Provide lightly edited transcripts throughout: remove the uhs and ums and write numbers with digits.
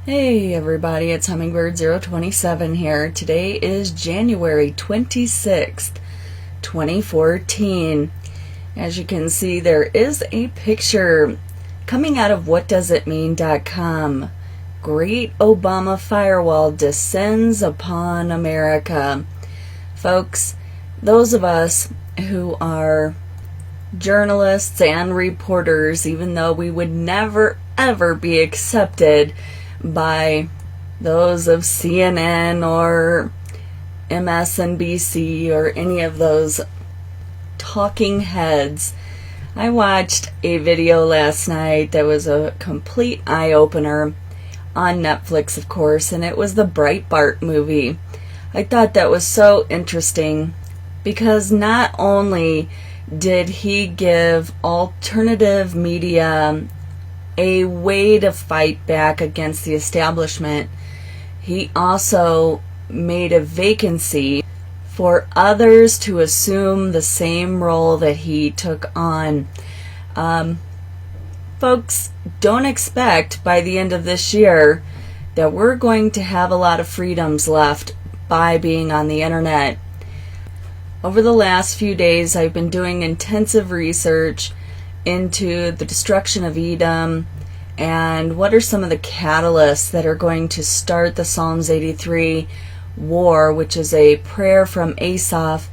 Hey everybody, it's Hummingbird027 here. Today is January 26th, 2014. As you can see, there is a picture coming out of whatdoesitmean.com. Great Obama firewall descends upon America. Folks, those of us who are journalists and reporters, even though we would never ever be accepted by those of CNN or MSNBC or any of those talking heads. I watched a video last night that was a complete eye-opener on Netflix, of course, and it was the Breitbart movie. I thought that was so interesting because not only did he give alternative media a way to fight back against the establishment, he also made a vacancy for others to assume the same role that he took on. Folks, don't expect by the end of this year that we're going to have a lot of freedoms left by being on the internet. Over the last few days, I've been doing intensive research into the destruction of Edom and what are some of the catalysts that are going to start the Psalms 83 war, which is a prayer from Asaph,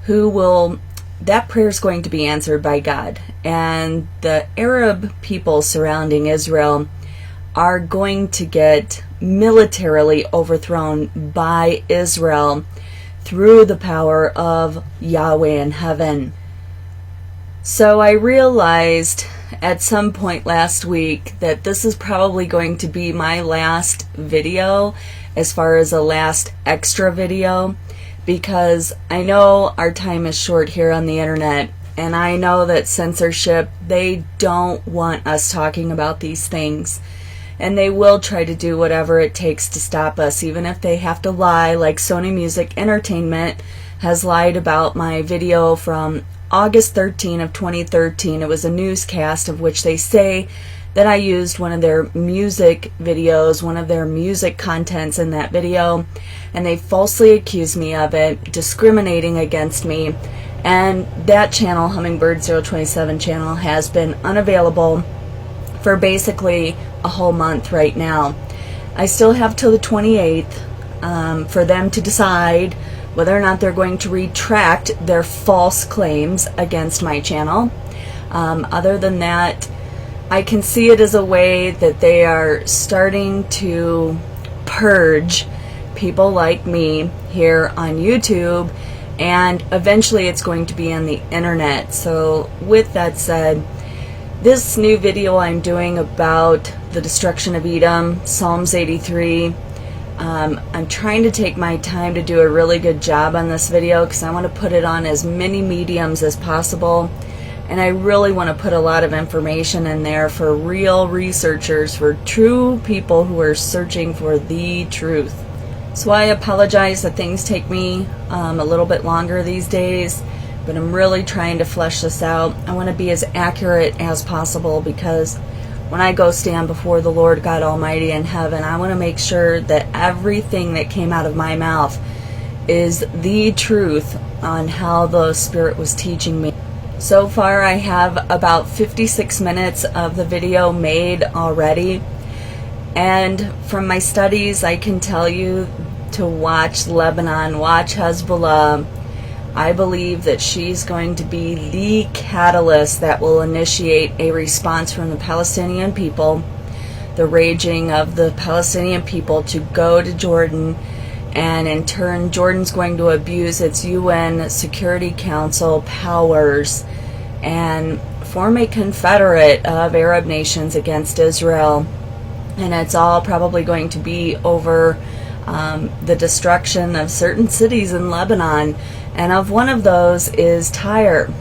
that prayer is going to be answered by God. And the Arab people surrounding Israel are going to get militarily overthrown by Israel through the power of Yahweh in heaven. So I realized at some point last week that this is probably going to be my last video, as far as a last extra video, because I know our time is short here on the internet, and I know that censorship, they don't want us talking about these things, and they will try to do whatever it takes to stop us, even if they have to lie, like Sony Music Entertainment has lied about my video from August 13 of 2013. It was a newscast of which they say that I used one of their music videos, one of their music contents in that video, and they falsely accused me of it, discriminating against me, and that channel, Hummingbird027 channel, has been unavailable for basically a whole month right now. I still have till the 28th for them to decide whether or not they're going to retract their false claims against my channel. Other than that, I can see it as a way that they are starting to purge people like me here on YouTube, and eventually it's going to be on the internet. So with that said, this new video I'm doing about the destruction of Edom, Psalms 83, I'm trying to take my time to do a really good job on this video because I want to put it on as many mediums as possible, and I really want to put a lot of information in there for real researchers, for true people who are searching for the truth. So I apologize that things take me a little bit longer these days, but I'm really trying to flesh this out. I want to be as accurate as possible because when I go stand before the Lord God Almighty in heaven, I want to make sure that everything that came out of my mouth is the truth on how the Spirit was teaching me. So far I have about 56 minutes of the video made already, and from my studies I can tell you to watch Lebanon, watch Hezbollah. I believe that she's going to be the catalyst that will initiate a response from the Palestinian people, the raging of the Palestinian people to go to Jordan, and in turn Jordan's going to abuse its UN Security Council powers and form a confederate of Arab nations against Israel. And it's all probably going to be over the destruction of certain cities in Lebanon, and of one of those is Tyre.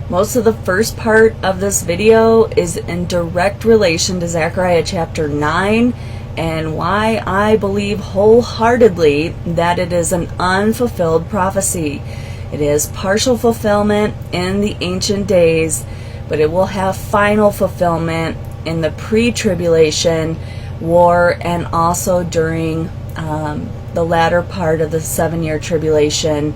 Most of the first part of this video is in direct relation to Zechariah chapter 9 and why I believe wholeheartedly that it is an unfulfilled prophecy. It is partial fulfillment in the ancient days, but it will have final fulfillment in the pre-tribulation war, and also during the latter part of the 7-year tribulation,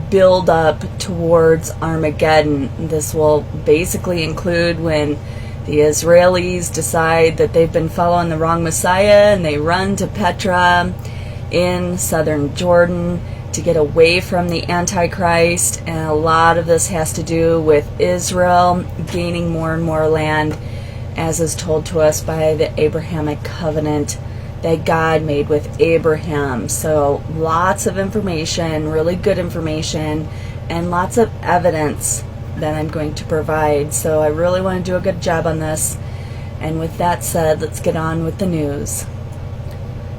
build up towards Armageddon. This will basically include when the Israelis decide that they've been following the wrong Messiah and they run to Petra in southern Jordan to get away from the Antichrist. And a lot of this has to do with Israel gaining more and more land, as is told to us by the Abrahamic covenant that God made with Abraham. So lots of information, really good information, and lots of evidence that I'm going to provide. So I really want to do a good job on this. And with that said, let's get on with the news.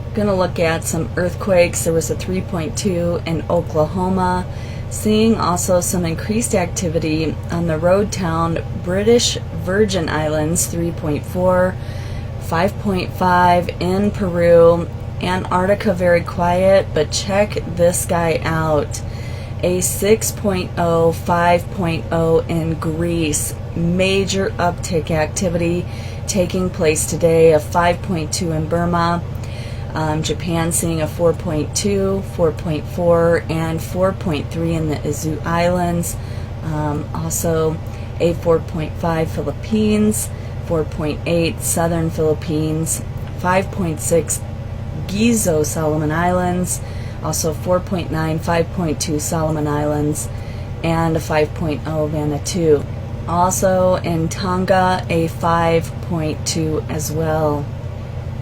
I'm going to look at some earthquakes. There was a 3.2 in Oklahoma. Seeing also some increased activity on the road town British Virgin Islands, 3.4. 5.5 in Peru. Antarctica, very quiet, but check this guy out. A 6.0, 5.0 in Greece. Major uptick activity taking place today. A 5.2 in Burma. Japan seeing a 4.2, 4.4, and 4.3 in the Izu Islands. Also a 4.5 Philippines. 4.8 Southern Philippines, 5.6 Gizo Solomon Islands, also 4.9, 5.2 Solomon Islands, and a 5.0 Vanuatu. Also in Tonga, a 5.2 as well.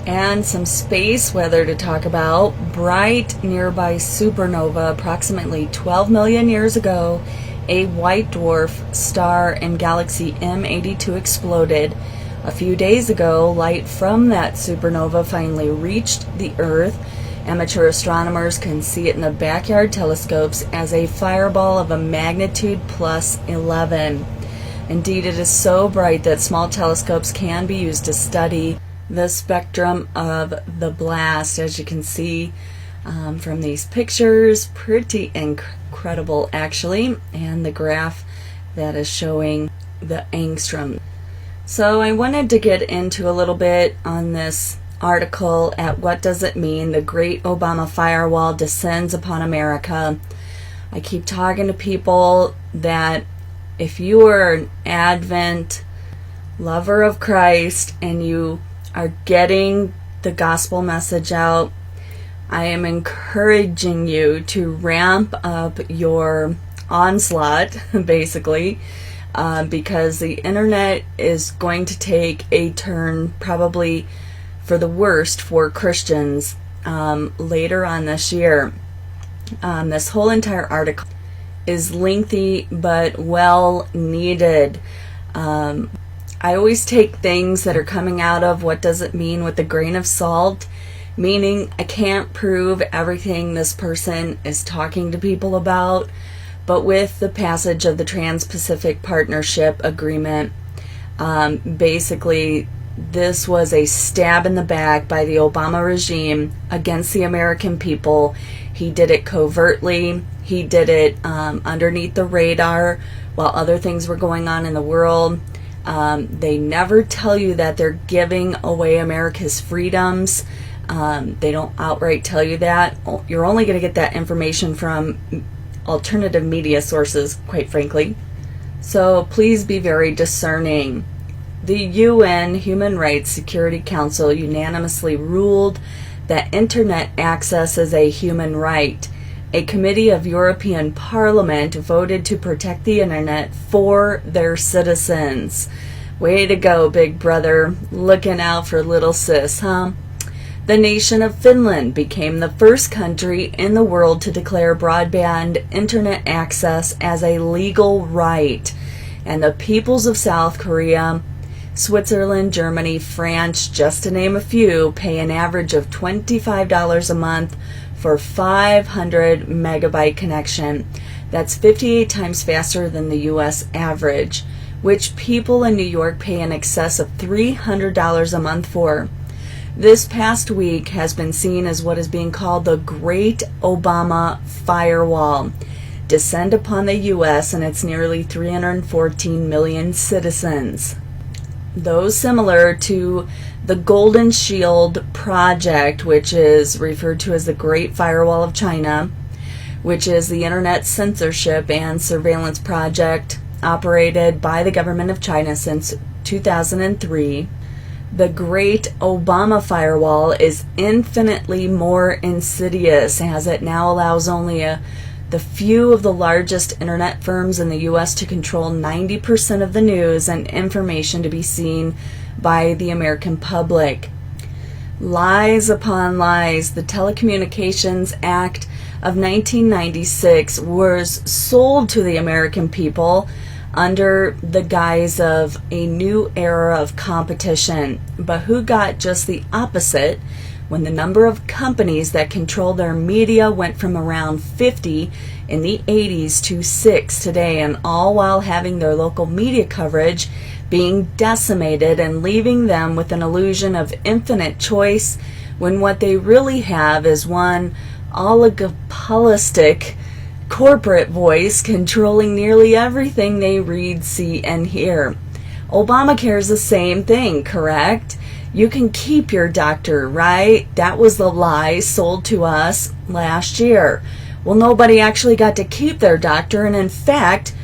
And some space weather to talk about. Bright nearby supernova approximately 12 million years ago. A white dwarf star in galaxy M82 exploded. A few days ago, light from that supernova finally reached the Earth. Amateur astronomers can see it in the backyard telescopes as a fireball of a magnitude plus 11. Indeed, it is so bright that small telescopes can be used to study the spectrum of the blast. As you can see from these pictures, pretty incredible actually, and the graph that is showing the angstrom. So I wanted to get into a little bit on this article at what does it mean the Great Obama Firewall descends upon America. I keep talking to people that if you are an Advent lover of Christ and you are getting the gospel message out, I am encouraging you to ramp up your onslaught, basically, because the internet is going to take a turn probably for the worst for Christians later on this year. This whole entire article is lengthy but well needed. I always take things that are coming out of what does it mean with a grain of salt, meaning I can't prove everything this person is talking to people about, but with the passage of the Trans-Pacific Partnership Agreement, basically this was a stab in the back by the Obama regime against the American people. He did it covertly. He did it underneath the radar while other things were going on in the world. They never tell you that they're giving away America's freedoms. They don't outright tell you that. You're only going to get that information from alternative media sources, quite frankly. So please be very discerning. The UN Human Rights Security Council unanimously ruled that internet access is a human right. A committee of European Parliament voted to protect the internet for their citizens. Way to go, big brother. Looking out for little sis, huh? The nation of Finland became the first country in the world to declare broadband internet access as a legal right. And the peoples of South Korea, Switzerland, Germany, France, just to name a few, pay an average of $25 a month for 500 megabyte connection. That's 58 times faster than the US average, which people in New York pay in excess of $300 a month for. This past week has been seen as what is being called the Great Obama Firewall descend upon the U.S. and its nearly 314 million citizens. those similar to the Golden Shield Project, which is referred to as the Great Firewall of China, which is the internet censorship and surveillance project operated by the government of China since 2003. The Great Obama Firewall is infinitely more insidious, as it now allows only the few of the largest internet firms in the U.S. to control 90% of the news and information to be seen by the American public. Lies upon lies. The Telecommunications Act of 1996 was sold to the American people under the guise of a new era of competition. But who got just the opposite when the number of companies that control their media went from around 50 in the 80s to 6 today, and all while having their local media coverage being decimated and leaving them with an illusion of infinite choice, when what they really have is one oligopolistic corporate voice controlling nearly everything they read, see, and hear. Obamacare is the same thing, correct? You can keep your doctor, right? That was the lie sold to us last year. Well, nobody actually got to keep their doctor, and in fact,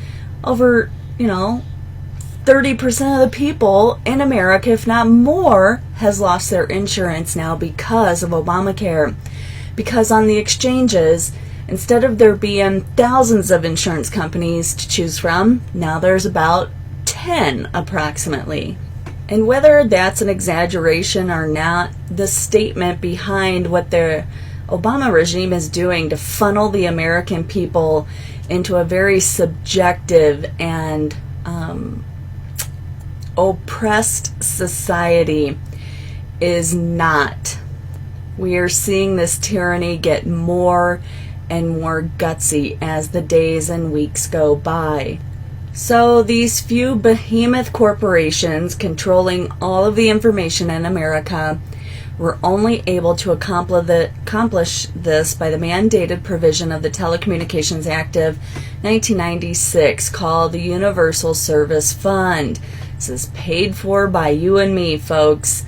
over, 30% of the people in America, if not more, has lost their insurance now because of Obamacare. Because on the exchanges, instead of there being thousands of insurance companies to choose from, now there's about 10 approximately. And whether that's an exaggeration or not, the statement behind what the Obama regime is doing to funnel the American people into a very subjective and oppressed society is not. We are seeing this tyranny get more and more gutsy as the days and weeks go by. So these few behemoth corporations controlling all of the information in America were only able to accomplish this by the mandated provision of the Telecommunications Act of 1996 called the Universal Service Fund. This is paid for by you and me, folks.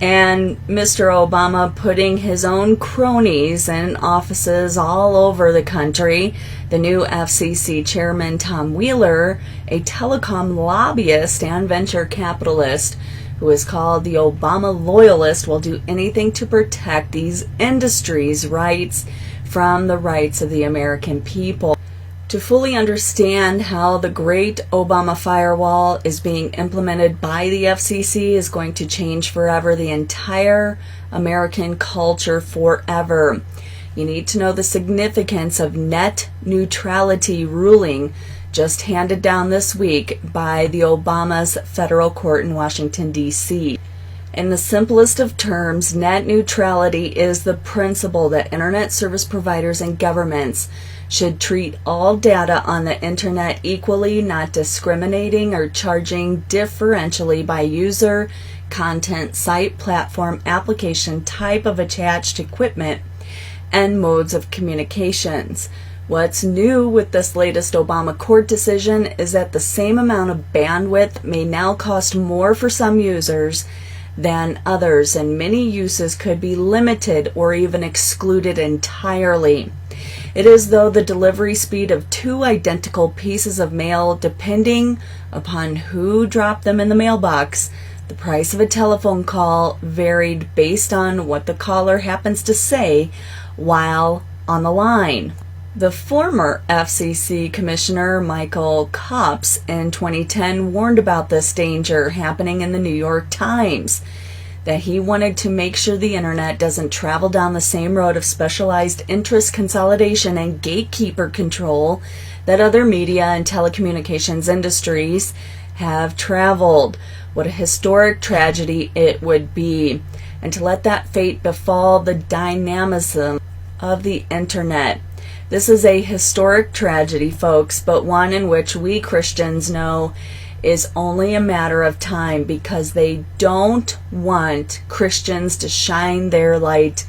And Mr. Obama putting his own cronies in offices all over the country. The new FCC chairman, Tom Wheeler, a telecom lobbyist and venture capitalist who is called the Obama loyalist, will do anything to protect these industries' rights from the rights of the American people. To fully understand how the Great Obama Firewall is being implemented by the FCC is going to change forever the entire American culture forever. You need to know the significance of net neutrality ruling just handed down this week by the Obama's federal court in Washington, D.C. In the simplest of terms, net neutrality is the principle that internet service providers and governments should treat all data on the internet equally, not discriminating or charging differentially by user, content, site, platform, application, type of attached equipment, and modes of communications. What's new with this latest Obama court decision is that the same amount of bandwidth may now cost more for some users than others, and many uses could be limited or even excluded entirely. It is though the delivery speed of two identical pieces of mail, depending upon who dropped them in the mailbox. The price of a telephone call varied based on what the caller happens to say while on the line. The former FCC Commissioner Michael Copps in 2010 warned about this danger happening in the New York Times, that he wanted to make sure the internet doesn't travel down the same road of specialized interest consolidation and gatekeeper control that other media and telecommunications industries have traveled. What a historic tragedy it would be. And to let that fate befall the dynamism of the internet. This is a historic tragedy, folks, but one in which we Christians know is only a matter of time, because they don't want Christians to shine their light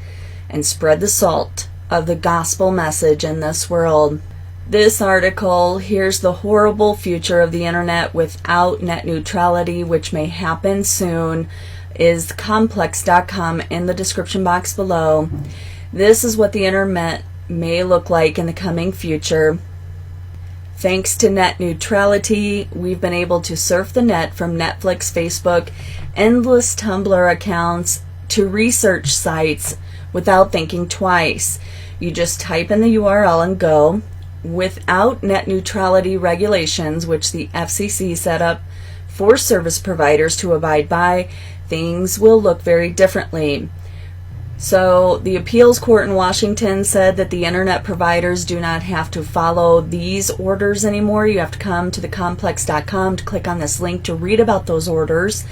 and spread the salt of the gospel message in this world. this article, here's the horrible future of the internet without net neutrality, which may happen soon, is complex.com in the description box below. This is what the internet may look like in the coming future. Thanks to net neutrality, we've been able to surf the net from Netflix, Facebook, endless Tumblr accounts to research sites without thinking twice. You just type in the URL and go. Without net neutrality regulations, which the FCC set up for service providers to abide by, things will look very differently. So the appeals court in Washington said that the internet providers do not have to follow these orders anymore. You have to come to the complex.com to click on this link to read about those orders,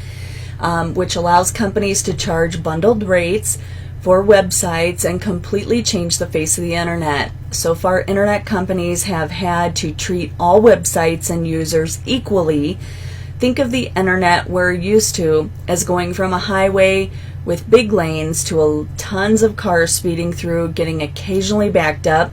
which allows companies to charge bundled rates for websites and completely change the face of the internet. So far, internet companies have had to treat all websites and users equally. Think of the internet we're used to as going from a highway with big lanes to tons of cars speeding through, getting occasionally backed up.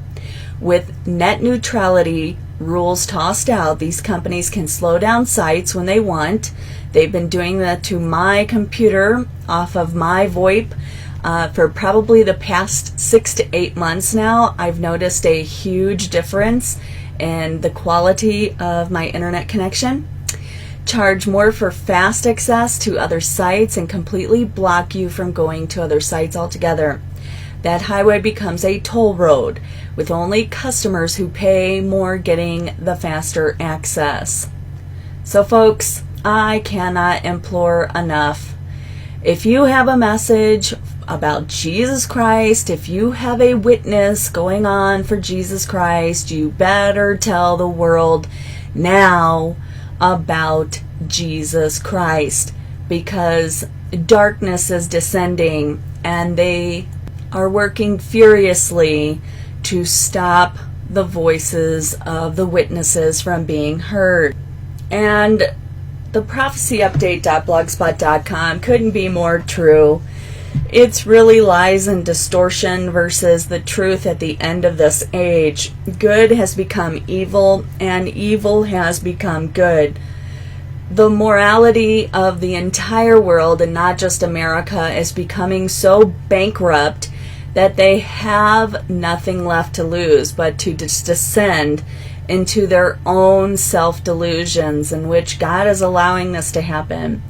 With net neutrality rules tossed out, these companies can slow down sites when they want. They've been doing that to my computer off of my VoIP for probably the past 6 to 8 months now. I've noticed a huge difference in the quality of my internet connection. Charge more for fast access to other sites and completely block you from going to other sites altogether. That highway becomes a toll road with only customers who pay more getting the faster access. So folks, I cannot implore enough. If you have a message about Jesus Christ, if you have a witness going on for Jesus Christ, you better tell the world now about Jesus Christ, because darkness is descending and they are working furiously to stop the voices of the witnesses from being heard. And the prophecyupdate.blogspot.com couldn't be more true. It's really lies and distortion versus the truth at the end of this age. Good has become evil, and evil has become good. The morality of the entire world, and not just America, is becoming so bankrupt that they have nothing left to lose but to just descend into their own self-delusions, in which God is allowing this to happen.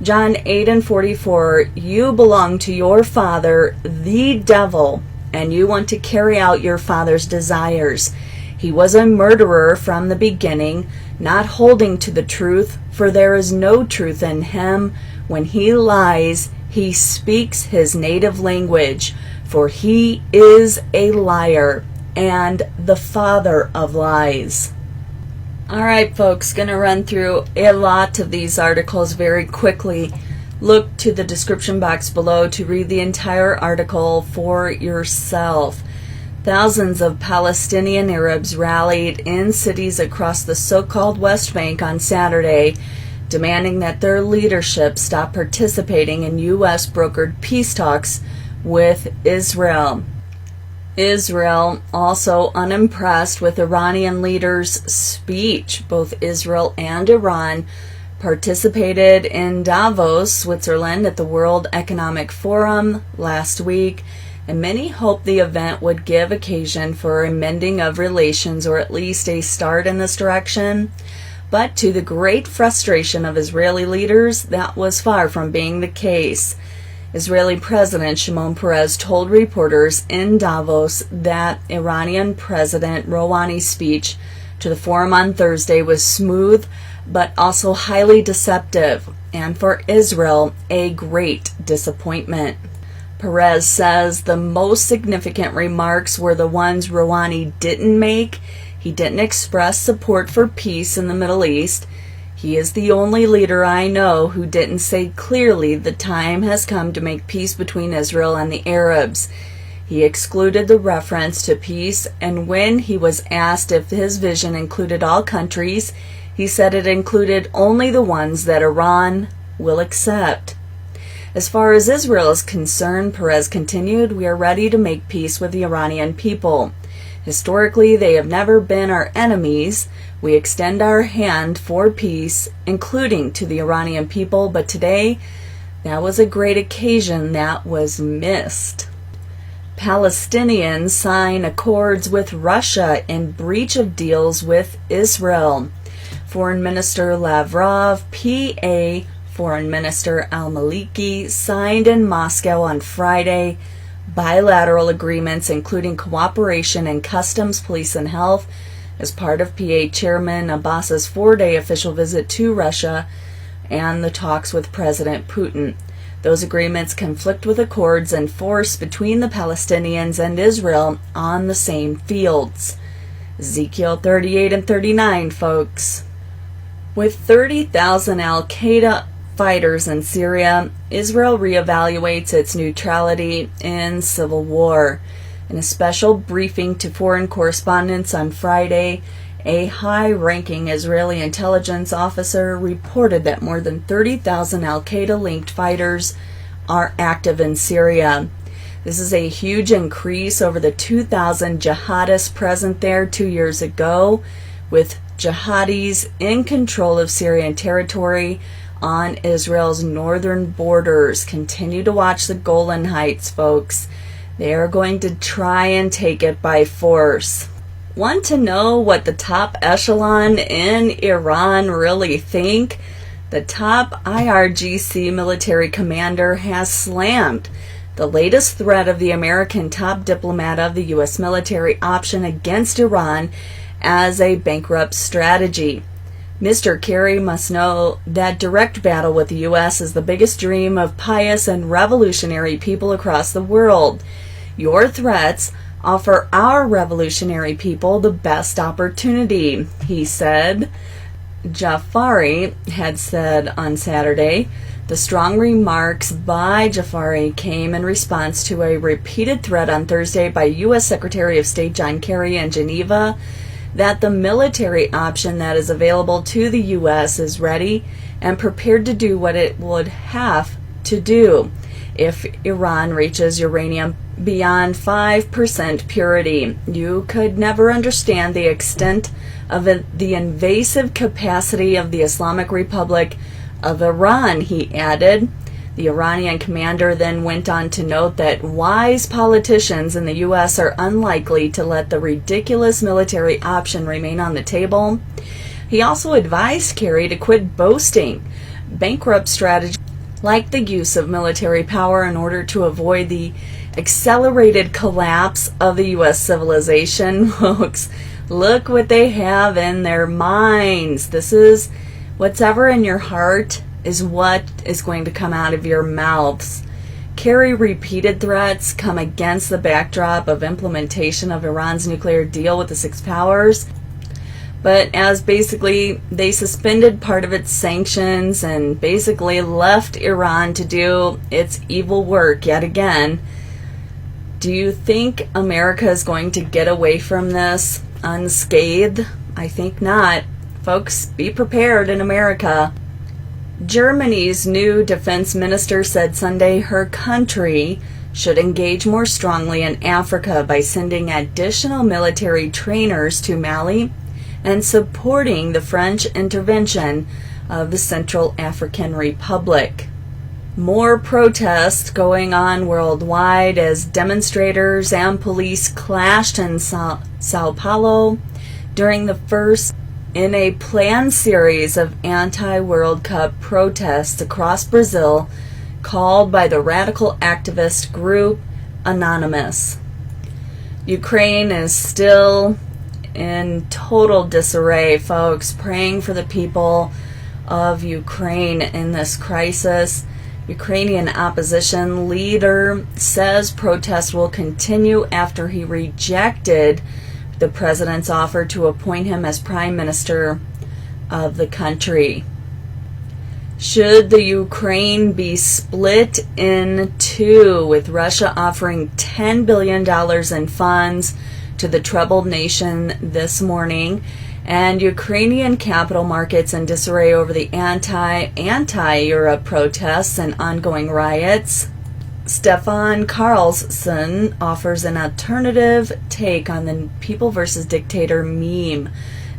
John 8:44, you belong to your father, the devil, and you want to carry out your father's desires. He was a murderer from the beginning, not holding to the truth, for there is no truth in him. When he lies, he speaks his native language, for he is a liar and the father of lies. Alright folks, going to run through a lot of these articles very quickly. Look to the description box below to read the entire article for yourself. Thousands of Palestinian Arabs rallied in cities across the so-called West Bank on Saturday, demanding that their leadership stop participating in U.S. brokered peace talks with Israel. Israel also unimpressed with Iranian leaders' speech. Both Israel and Iran participated in Davos, Switzerland, at the World Economic Forum last week, and many hoped the event would give occasion for a mending of relations, or at least a start in this direction. But to the great frustration of Israeli leaders, that was far from being the case. Israeli President Shimon Peres told reporters in Davos that Iranian President Rouhani's speech to the forum on Thursday was smooth but also highly deceptive, and for Israel, a great disappointment. Peres says the most significant remarks were the ones Rouhani didn't make. He didn't express support for peace in the Middle East. He is the only leader I know who didn't say clearly the time has come to make peace between Israel and the Arabs. He excluded the reference to peace, and when he was asked if his vision included all countries, he said it included only the ones that Iran will accept. As far as Israel is concerned, Peres continued, we are ready to make peace with the Iranian people. Historically, they have never been our enemies. We extend our hand for peace, including to the Iranian people, but today, that was a great occasion that was missed. Palestinians sign accords with Russia in breach of deals with Israel. Foreign Minister Lavrov, PA Foreign Minister al-Maliki signed in Moscow on Friday bilateral agreements including cooperation in customs, police, and health as part of PA Chairman Abbas's 4-day official visit to Russia and the talks with President Putin. Those agreements conflict with accords in force between the Palestinians and Israel on the same fields. Ezekiel 38 and 39, folks. With 30,000 al-Qaeda fighters in Syria, Israel reevaluates its neutrality in civil war. In a special briefing to foreign correspondents on Friday, a high-ranking Israeli intelligence officer reported that more than 30,000 al-Qaeda-linked fighters are active in Syria. This is a huge increase over the 2,000 jihadists present there 2 years ago, with jihadis in control of Syrian territory on Israel's northern borders. Continue to watch the Golan Heights, folks. They are going to try and take it by force. Want to know what the top echelon in Iran really think? The top IRGC military commander has slammed the latest threat of the American top diplomat of the U.S. military option against Iran as a bankrupt strategy. Mr. Kerry must know that direct battle with the U.S. is the biggest dream of pious and revolutionary people across the world. Your threats offer our revolutionary people the best opportunity, he said. Jafari had said on Saturday. The strong remarks by Jafari came in response to a repeated threat on Thursday by U.S. Secretary of State John Kerry in Geneva that the military option that is available to the U.S. is ready and prepared to do what it would have to do if Iran reaches uranium beyond 5% purity. You could never understand the extent of the invasive capacity of the Islamic Republic of Iran, he added. The Iranian commander then went on to note that wise politicians in the U.S. are unlikely to let the ridiculous military option remain on the table. He also advised Kerry to quit boasting bankrupt strategies like the use of military power in order to avoid the accelerated collapse of the U.S. civilization. Folks, look what they have in their minds. This is what's ever in your heart is what is going to come out of your mouths. Kerry's repeated threats come against the backdrop of implementation of Iran's nuclear deal with the six powers. But as basically they suspended part of its sanctions and basically left Iran to do its evil work yet again, do you think America is going to get away from this unscathed? I think not. Folks, be prepared in America. Germany's new defense minister said Sunday her country should engage more strongly in Africa by sending additional military trainers to Mali and supporting the French intervention of the Central African Republic. More protests going on worldwide as demonstrators and police clashed in Sao Paulo during the first in a planned series of anti-World Cup protests across Brazil called by the radical activist group Anonymous. Ukraine is still in total disarray, folks. Praying for the people of Ukraine in this crisis. Ukrainian opposition leader says protests will continue after he rejected the president's offer to appoint him as prime minister of the country. Should the Ukraine be split in two, with Russia offering $10 billion in funds to the troubled nation this morning, and Ukrainian capital markets in disarray over the anti-Europe protests and ongoing riots? Stefan Carlson offers an alternative take on the people versus dictator meme,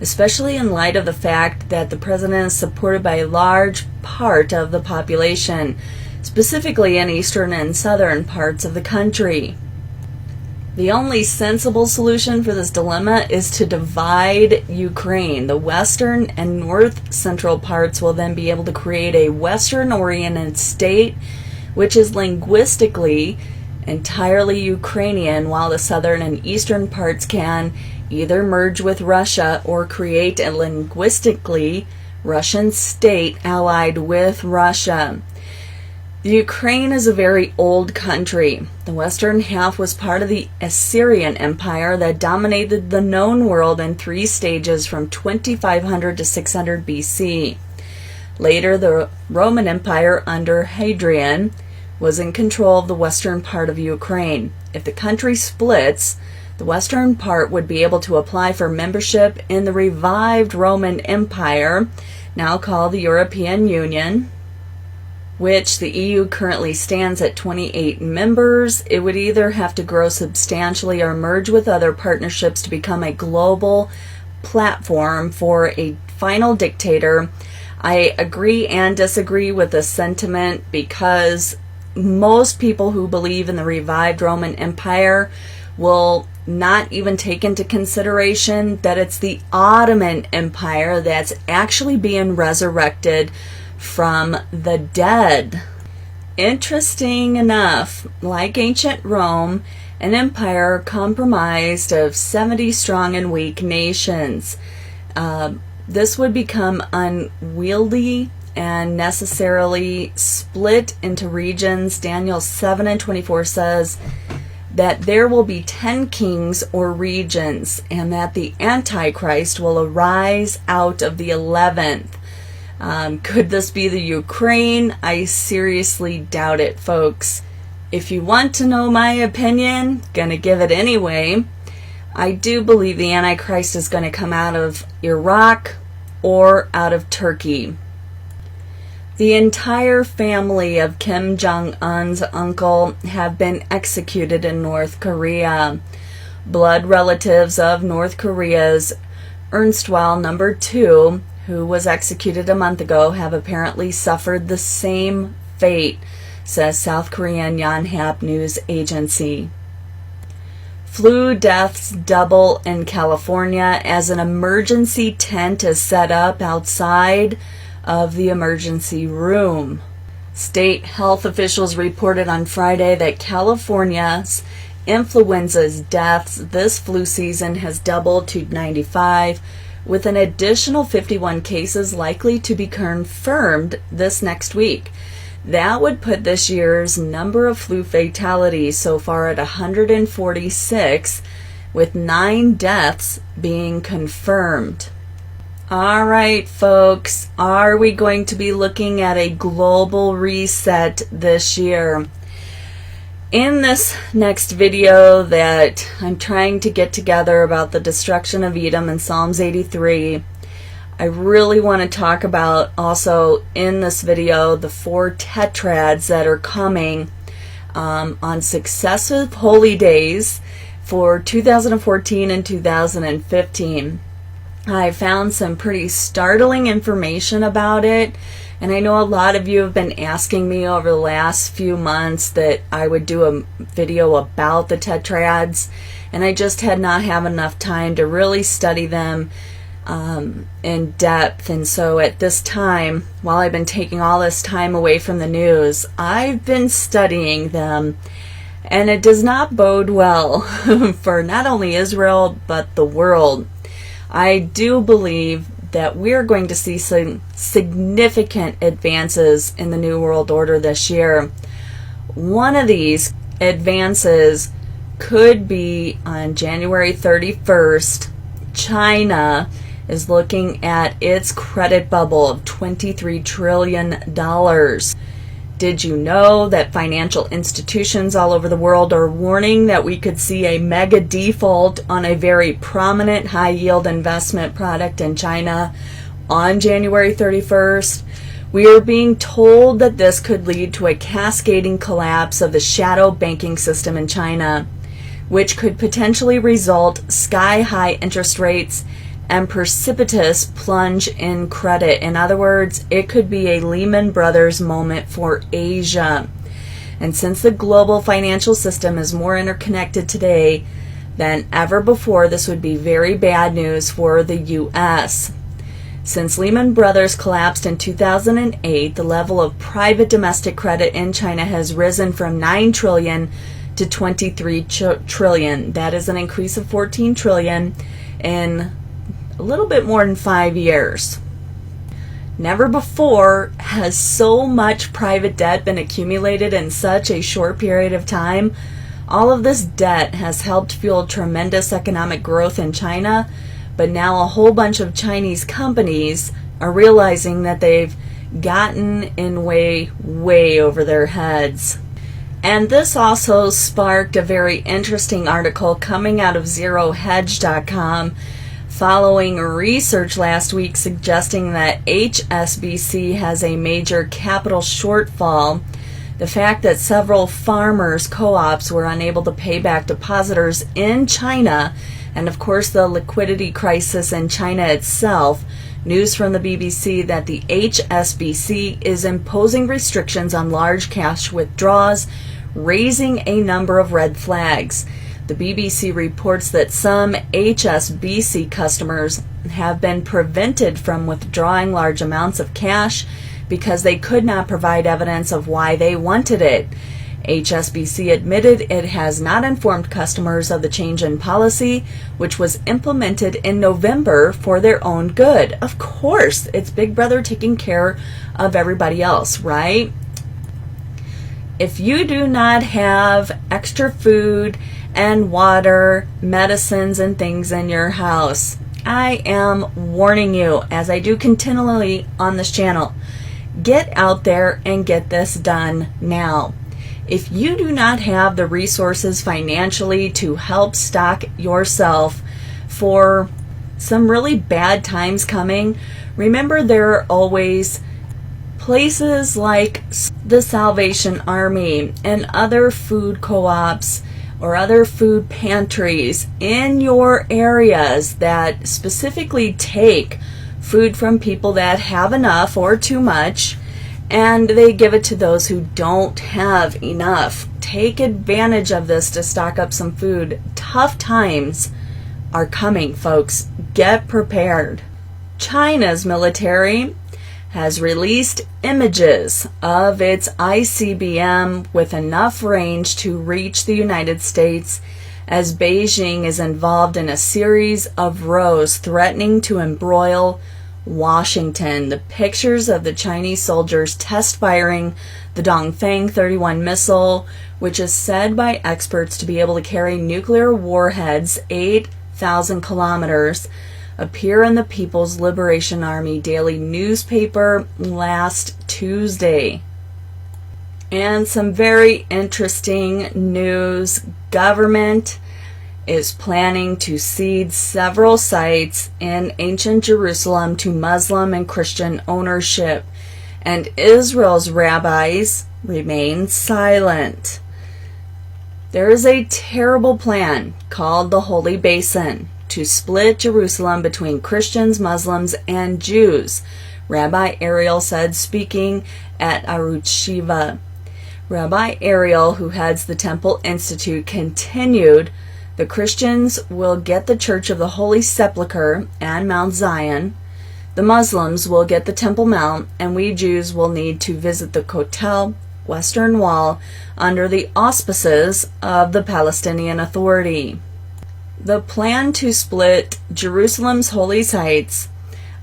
especially in light of the fact that the president is supported by a large part of the population, specifically in eastern and southern parts of the country. The only sensible solution for this dilemma is to divide Ukraine. The western and north central parts will then be able to create a western-oriented state, which is linguistically entirely Ukrainian, while the southern and eastern parts can either merge with Russia or create a linguistically Russian state allied with Russia. The Ukraine is a very old country. The western half was part of the Assyrian Empire that dominated the known world in 3 stages from 2500 to 600 BC. Later, the Roman Empire under Hadrian was in control of the western part of Ukraine. If the country splits, the western part would be able to apply for membership in the revived Roman Empire, now called the European Union, which the EU currently stands at 28 members. It would either have to grow substantially or merge with other partnerships to become a global platform for a final dictator. I agree and disagree with this sentiment because most people who believe in the revived Roman Empire will not even take into consideration that it's the Ottoman Empire that's actually being resurrected from the dead. Interesting enough, like ancient Rome, an empire comprised of 70 strong and weak nations. This would become unwieldy and necessarily split into regions. Daniel 7:24 says that there will be 10 kings or regions, and that the Antichrist will arise out of the 11th. Could this be the Ukraine? I seriously doubt it, folks. If you want to know my opinion, gonna give it anyway. I do believe the Antichrist is going to come out of Iraq or out of Turkey. The entire family of Kim Jong-un's uncle have been executed in North Korea. Blood relatives of North Korea's erstwhile number 2, who was executed a month ago, have apparently suffered the same fate, says South Korean Yonhap News Agency. Flu deaths double in California as an emergency tent is set up outside of the emergency room. State health officials reported on Friday that California's influenza deaths this flu season has doubled to 95, with an additional 51 cases likely to be confirmed this next week. That would put this year's number of flu fatalities so far at 146, with 9 deaths being confirmed. All right, folks, are we going to be looking at a global reset this year? In this next video that I'm trying to get together about the destruction of Edom in Psalms 83, I really want to talk about also in this video the 4 tetrads that are coming on successive holy days for 2014 and 2015. I found some pretty startling information about it, and I know a lot of you have been asking me over the last few months that I would do a video about the tetrads, and I just had not have enough time to really study them in depth. And so at this time, while I've been taking all this time away from the news, I've been studying them, and it does not bode well for not only Israel but the world. I do believe that we're going to see some significant advances in the New World Order this year. One of these advances could be on January 31st. China is looking at its credit bubble of $23 trillion. Did you know that financial institutions all over the world are warning that we could see a mega default on a very prominent high-yield investment product in China on January 31st? We are being told that this could lead to a cascading collapse of the shadow banking system in China, which could potentially result sky-high interest rates and precipitous plunge in credit. In other words, it could be a Lehman Brothers moment for Asia. And since the global financial system is more interconnected today than ever before, this would be very bad news for the U.S. Since Lehman Brothers collapsed in 2008, the level of private domestic credit in China has risen from 9 trillion to 23 trillion. That is an increase of 14 trillion in a little bit more than 5 years. Never before has so much private debt been accumulated in such a short period of time. All of this debt has helped fuel tremendous economic growth in China, but now a whole bunch of Chinese companies are realizing that they've gotten in way over their heads. And this also sparked a very interesting article coming out of ZeroHedge.com following research last week suggesting that HSBC has a major capital shortfall. The fact that several farmers' co-ops were unable to pay back depositors in China, and of course the liquidity crisis in China itself. News from the BBC that the HSBC is imposing restrictions on large cash withdrawals, raising a number of red flags. The BBC reports that some HSBC customers have been prevented from withdrawing large amounts of cash because they could not provide evidence of why they wanted it. HSBC admitted it has not informed customers of the change in policy, which was implemented in November for their own good. Of course, it's Big Brother taking care of everybody else, right? If you do not have extra food and water, medicines, and things in your house, I am warning you, as I do continually on this channel, get out there and get this done now. If you do not have the resources financially to help stock yourself for some really bad times coming, remember there are always places like the Salvation Army and other food co-ops or other food pantries in your areas that specifically take food from people that have enough or too much, and they give it to those who don't have enough. Take advantage of this to stock up some food. Tough times are coming, folks. Get prepared. China's military has released images of its ICBM with enough range to reach the United States as Beijing is involved in a series of rows threatening to embroil Washington. The pictures of the Chinese soldiers test firing the Dongfeng 31 missile, which is said by experts to be able to carry nuclear warheads 8,000 kilometers, appear in the People's Liberation Army daily newspaper last Tuesday. And some very interesting news. Government is planning to cede several sites in ancient Jerusalem to Muslim and Christian ownership, and Israel's rabbis remain silent. There is a terrible plan called the Holy Basin to split Jerusalem between Christians, Muslims, and Jews, Rabbi Ariel said, speaking at Arutz Shiva. Rabbi Ariel, who heads the Temple Institute, continued, "The Christians will get the Church of the Holy Sepulchre and Mount Zion. The Muslims will get the Temple Mount, and we Jews will need to visit the Kotel, Western Wall, under the auspices of the Palestinian Authority." The plan to split Jerusalem's holy sites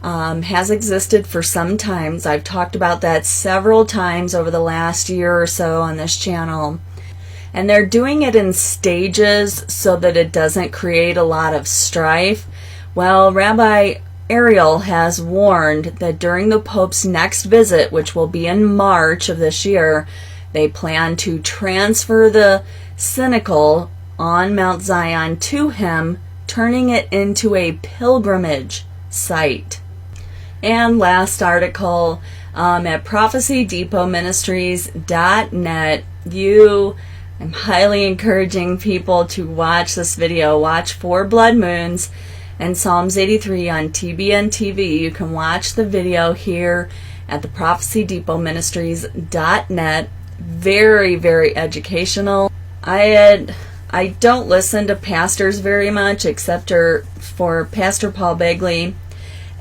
has existed for some time. I've talked about that several times over the last year or so on this channel. And they're doing it in stages so that it doesn't create a lot of strife. Well, Rabbi Ariel has warned that during the Pope's next visit, which will be in March of this year, they plan to transfer the Synagogue on Mount Zion to him, turning it into a pilgrimage site. And last article, at prophecydepotministries.net. I'm highly encouraging people to watch this video. Watch 4 blood moons and Psalms 83 on TBN TV. You can watch the video here at the prophecydepotministries.net. Very, very educational. I don't listen to pastors very much, except for Pastor Paul Begley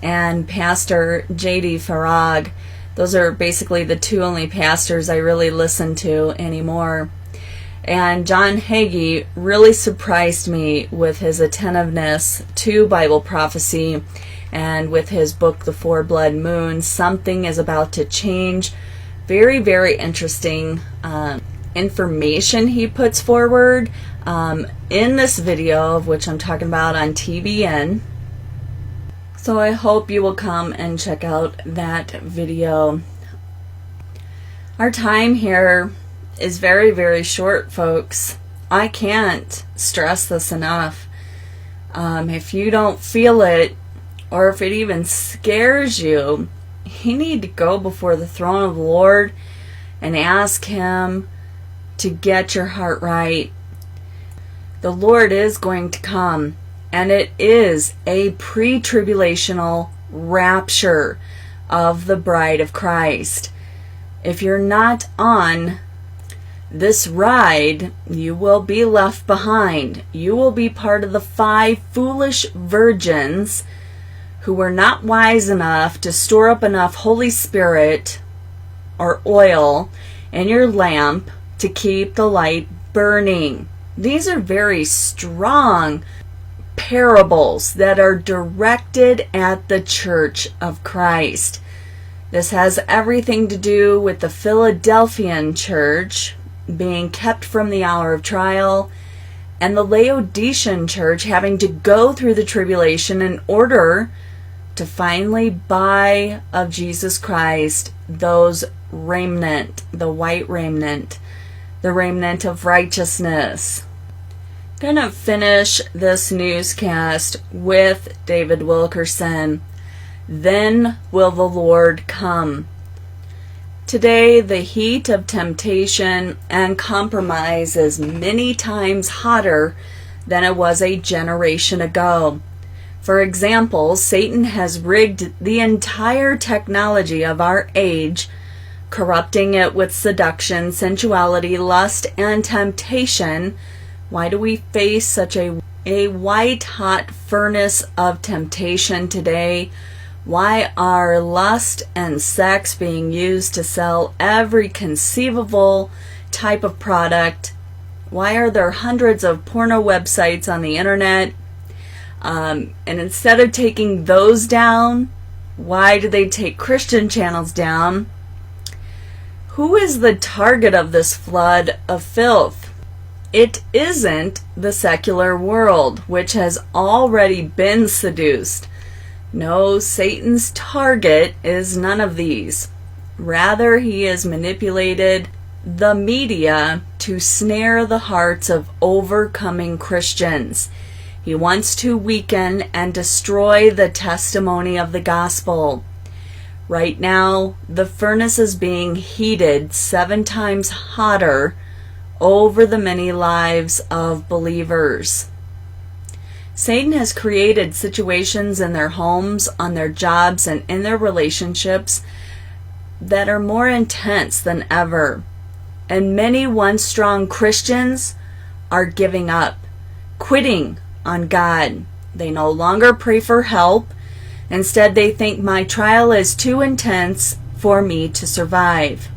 and Pastor J.D. Farag. Those are basically the 2 only pastors I really listen to anymore. And John Hagee really surprised me with his attentiveness to Bible prophecy, and with his book, The 4 Blood Moons. Something is about to change. Very, very interesting information he puts forward in this video, of which I'm talking about on TBN. So I hope you will come and check out that video. Our time here is very, very short, folks. I can't stress this enough. If you don't feel it, or if it even scares you, you need to go before the throne of the Lord and ask Him to get your heart right. The Lord is going to come, and it is a pre-tribulational rapture of the bride of Christ. If you're not on this ride, you will be left behind. You will be part of the 5 foolish virgins who were not wise enough to store up enough Holy Spirit or oil in your lamp to keep the light burning. These are very strong parables that are directed at the Church of Christ. This has everything to do with the Philadelphian church being kept from the hour of trial, and the Laodicean church having to go through the tribulation in order to finally buy of Jesus Christ those remnant, the white remnant, the remnant of righteousness. I'm going to finish this newscast with David Wilkerson. Then will the Lord come. Today, the heat of temptation and compromise is many times hotter than it was a generation ago. For example, Satan has rigged the entire technology of our age, corrupting it with seduction, sensuality, lust, and temptation. Why do we face such a white-hot furnace of temptation today? Why are lust and sex being used to sell every conceivable type of product? Why are there hundreds of porno websites on the internet? And instead of taking those down, why do they take Christian channels down? Who is the target of this flood of filth? It isn't the secular world, which has already been seduced. No, Satan's target is none of these. Rather, he has manipulated the media to snare the hearts of overcoming Christians. He wants to weaken and destroy the testimony of the gospel. Right now, the furnace is being heated 7 times hotter over the many lives of believers. Satan has created situations in their homes, on their jobs, and in their relationships that are more intense than ever. And many once strong Christians are giving up, quitting on God. They no longer pray for help. Instead, they think my trial is too intense for me to survive.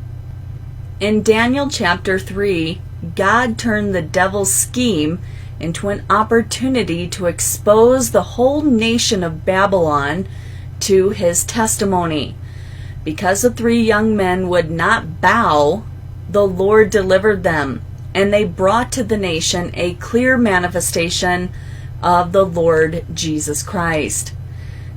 In Daniel chapter 3, God turned the devil's scheme into an opportunity to expose the whole nation of Babylon to his testimony. Because the 3 young men would not bow, the Lord delivered them, and they brought to the nation a clear manifestation of the Lord Jesus Christ.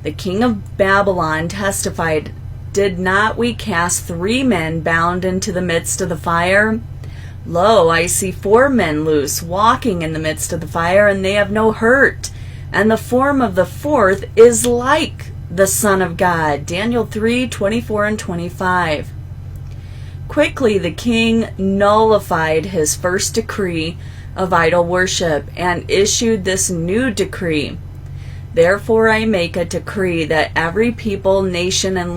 The king of Babylon testified, "Did not we cast 3 men bound into the midst of the fire? Lo, I see 4 men loose, walking in the midst of the fire, and they have no hurt. And the form of the 4th is like the Son of God. Daniel 3:24 and 25. Quickly the king nullified his first decree of idol worship and issued this new decree. Therefore I make a decree that every people, nation, and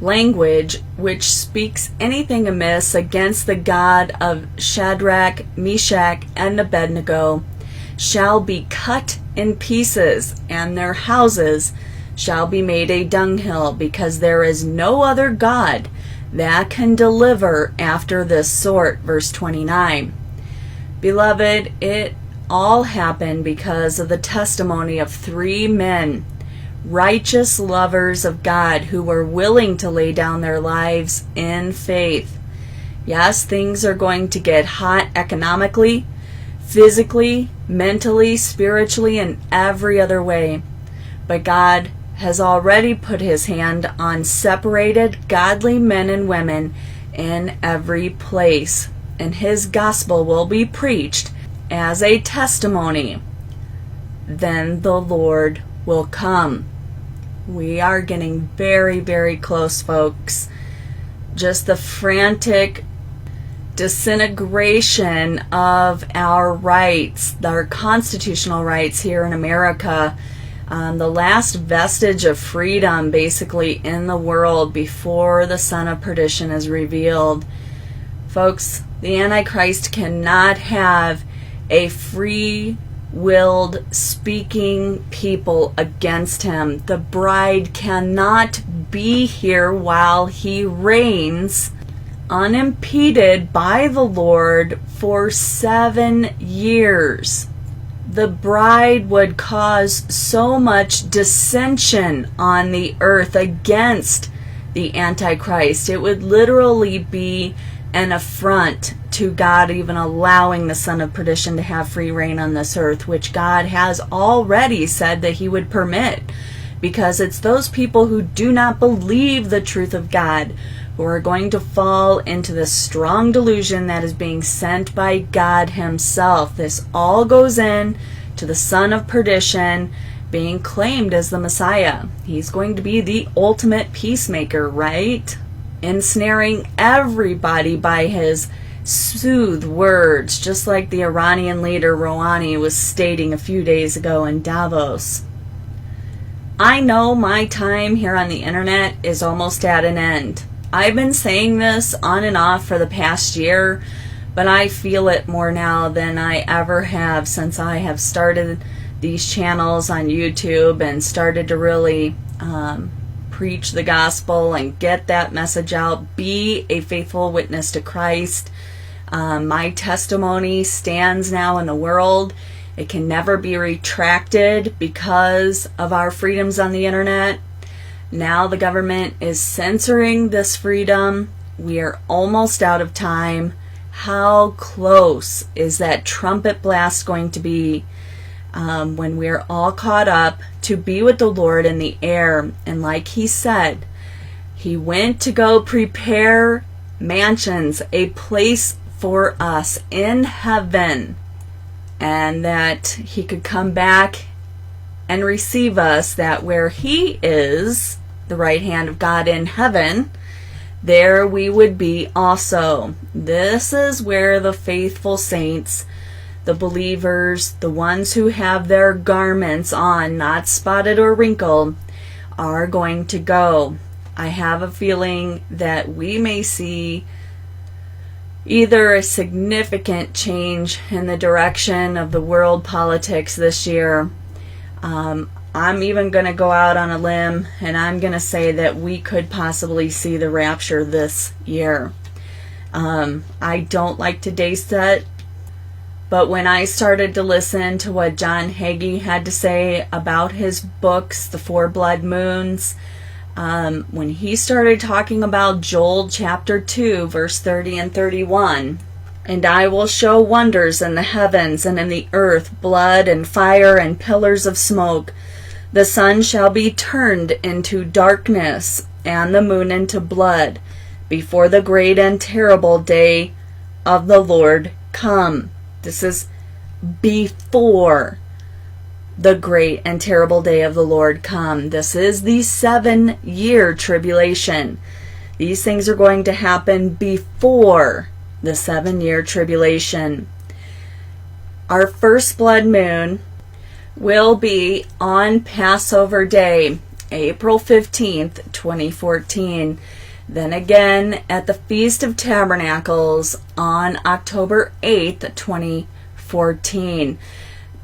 language which speaks anything amiss against the God of Shadrach, Meshach, and Abednego shall be cut in pieces, and their houses shall be made a dunghill, because there is no other God that can deliver after this sort. Verse 29. Beloved, it all happened because of the testimony of 3 men, righteous lovers of God, who were willing to lay down their lives in faith. Yes, things are going to get hot economically, physically, mentally, spiritually, and every other way. But God has already put his hand on separated, godly men and women in every place, and his gospel will be preached as a testimony. Then the Lord will come. We are getting very, very close, folks. Just the frantic disintegration of our rights, our constitutional rights here in America, the last vestige of freedom basically in the world before the Son of Perdition is revealed. Folks, the Antichrist cannot have a free-willed speaking people against him. The bride cannot be here while he reigns unimpeded by the Lord for 7 years. The bride would cause so much dissension on the earth against the Antichrist. It would literally be an affront to God even allowing the Son of Perdition to have free reign on this earth, which God has already said that he would permit, because it's those people who do not believe the truth of God who are going to fall into this strong delusion that is being sent by God himself. This all goes in to the Son of Perdition being claimed as the Messiah. He's going to be the ultimate peacemaker, right? Ensnaring everybody by his soothe words, just like the Iranian leader Rouhani was stating a few days ago in Davos. I know my time here on the internet is almost at an end. I've been saying this on and off for the past year, but I feel it more now than I ever have since I have started these channels on YouTube and started to really preach the gospel and get that message out. Be a faithful witness to Christ. My testimony stands now in the world. It can never be retracted because of our freedoms on the internet. Now the government is censoring this freedom. We are almost out of time. How close is that trumpet blast going to be when we're all caught up to be with the Lord in the air? And like he said, he went to go prepare mansions, a place for us in heaven, and that he could come back and receive us, that where he is, the right hand of God in heaven, there we would be also. This is where the faithful saints, the believers, the ones who have their garments on, not spotted or wrinkled, are going to go. I have a feeling that we may see either a significant change in the direction of the world politics this year. I'm even going to go out on a limb and I'm going to say that we could possibly see the rapture this year. I don't like today's set, but when I started to listen to what John Hagee had to say about his books, The Four Blood Moons, when he started talking about Joel chapter 2, verse 30 and 31, and I will show wonders in the heavens and in the earth, blood and fire and pillars of smoke. The sun shall be turned into darkness, and the moon into blood, before the great and terrible day of the Lord come. This is before the great and terrible day of the Lord come. This is the 7-year tribulation. These things are going to happen before the 7-year tribulation. Our first blood moon will be on Passover Day, April 15th, 2014. Then again at the Feast of Tabernacles on October 8th, 2014.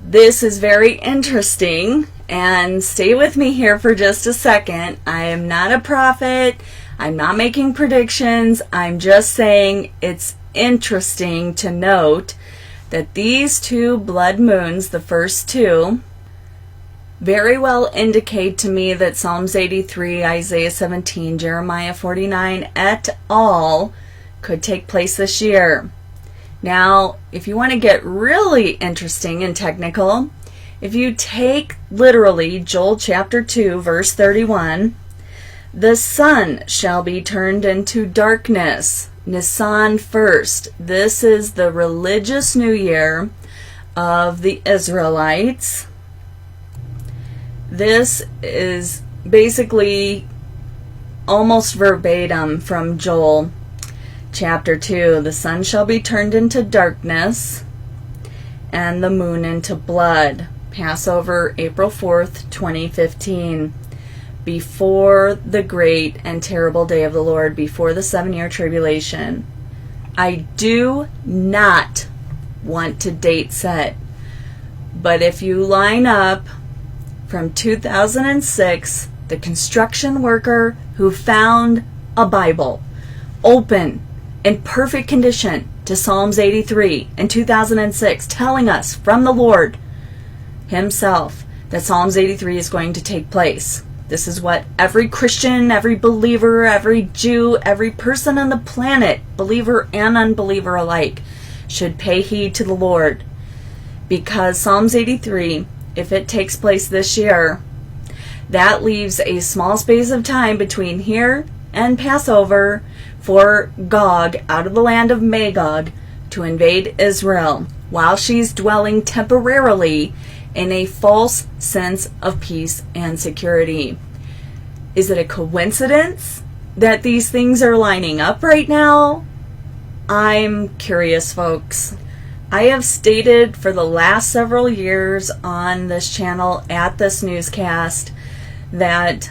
This is very interesting, and stay with me here for just a second. I am not a prophet. I'm not making predictions. I'm just saying it's interesting to note that these two blood moons, the first two, very well indicate to me that Psalms 83, Isaiah 17, Jeremiah 49 et al. Could take place this year. Now, if you want to get really interesting and technical, if you take literally Joel chapter 2, verse 31, the sun shall be turned into darkness. Nisan 1st. This is the religious new year of the Israelites. This is basically almost verbatim from Joel chapter 2. The sun shall be turned into darkness and the moon into blood. Passover, April 4th, 2015. Before the great and terrible day of the Lord, before the 7-year tribulation. I do not want to date set, but if you line up from 2006, the construction worker who found a Bible open in perfect condition to Psalms 83 in 2006, telling us from the Lord himself that Psalms 83 is going to take place. This is what every Christian, every believer, every Jew, every person on the planet, believer and unbeliever alike, should pay heed to the Lord. Because Psalms 83, if it takes place this year, that leaves a small space of time between here and Passover for Gog, out of the land of Magog, to invade Israel, while she's dwelling temporarily in a false sense of peace and security. Is it a coincidence that these things are lining up right now? I'm curious, folks. I have stated for the last several years on this channel at this newscast that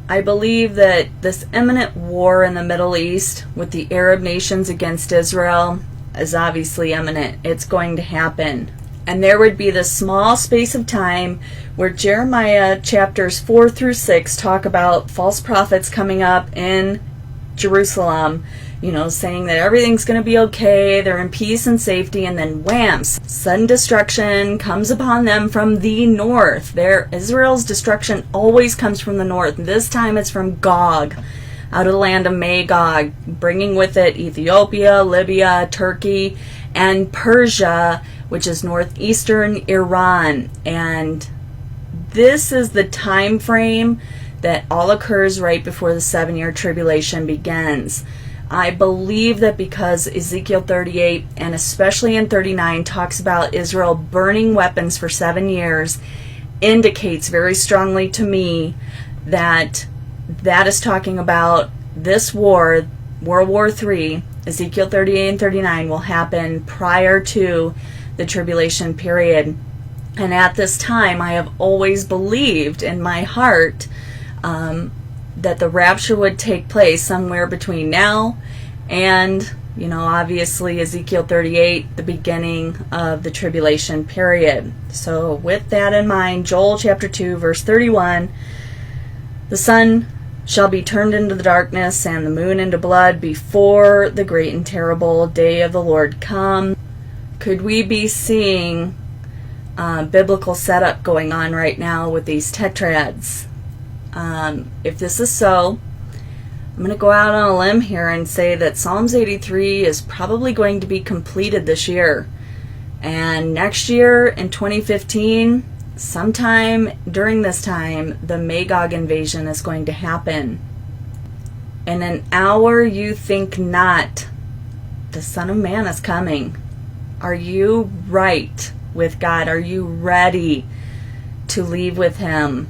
I believe that this imminent war in the Middle East with the Arab nations against Israel is obviously imminent. It's going to happen. And there would be this small space of time where Jeremiah chapters 4 through 6 talk about false prophets coming up in Jerusalem, saying that everything's going to be okay, they're in peace and safety, and then wham, sudden destruction comes upon them from the north. Israel's destruction always comes from the north. This time it's from Gog, out of the land of Magog, bringing with it Ethiopia, Libya, Turkey, and Persia, which is northeastern Iran. And this is the time frame that all occurs right before the 7-year tribulation begins. I believe that because Ezekiel 38 and especially in 39 talks about Israel burning weapons for 7 years, indicates very strongly to me that that is talking about this war, World War III. Ezekiel 38 and 39 will happen prior to the tribulation period. And at this time, I have always believed in my heart that the rapture would take place somewhere between now and, obviously Ezekiel 38, the beginning of the tribulation period. So with that in mind, Joel chapter 2, verse 31, the sun shall be turned into the darkness and the moon into blood before the great and terrible day of the Lord come. Could we be seeing biblical setup going on right now with these tetrads? If this is so, I'm going to go out on a limb here and say that Psalms 83 is probably going to be completed this year. And next year in 2015, sometime during this time, the Magog invasion is going to happen. In an hour you think not, the Son of Man is coming. Are you right? with God? Are you ready to leave with Him?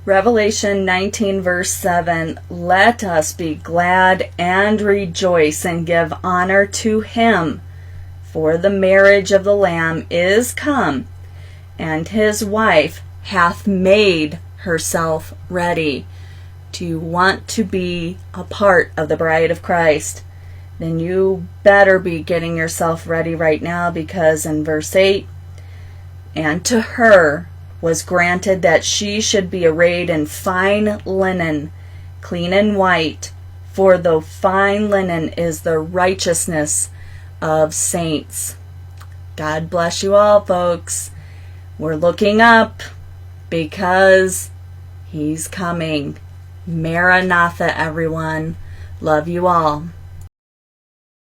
Revelation 19 verse 7, let us be glad and rejoice and give honor to Him, for the marriage of the Lamb is come, and His wife hath made herself ready. Do you want to be a part of the bride of Christ? Then you better be getting yourself ready right now, because in verse 8, and to her was granted that she should be arrayed in fine linen, clean and white, for the fine linen is the righteousness of saints. God bless you all, folks. We're looking up because He's coming. Maranatha, everyone. Love you all.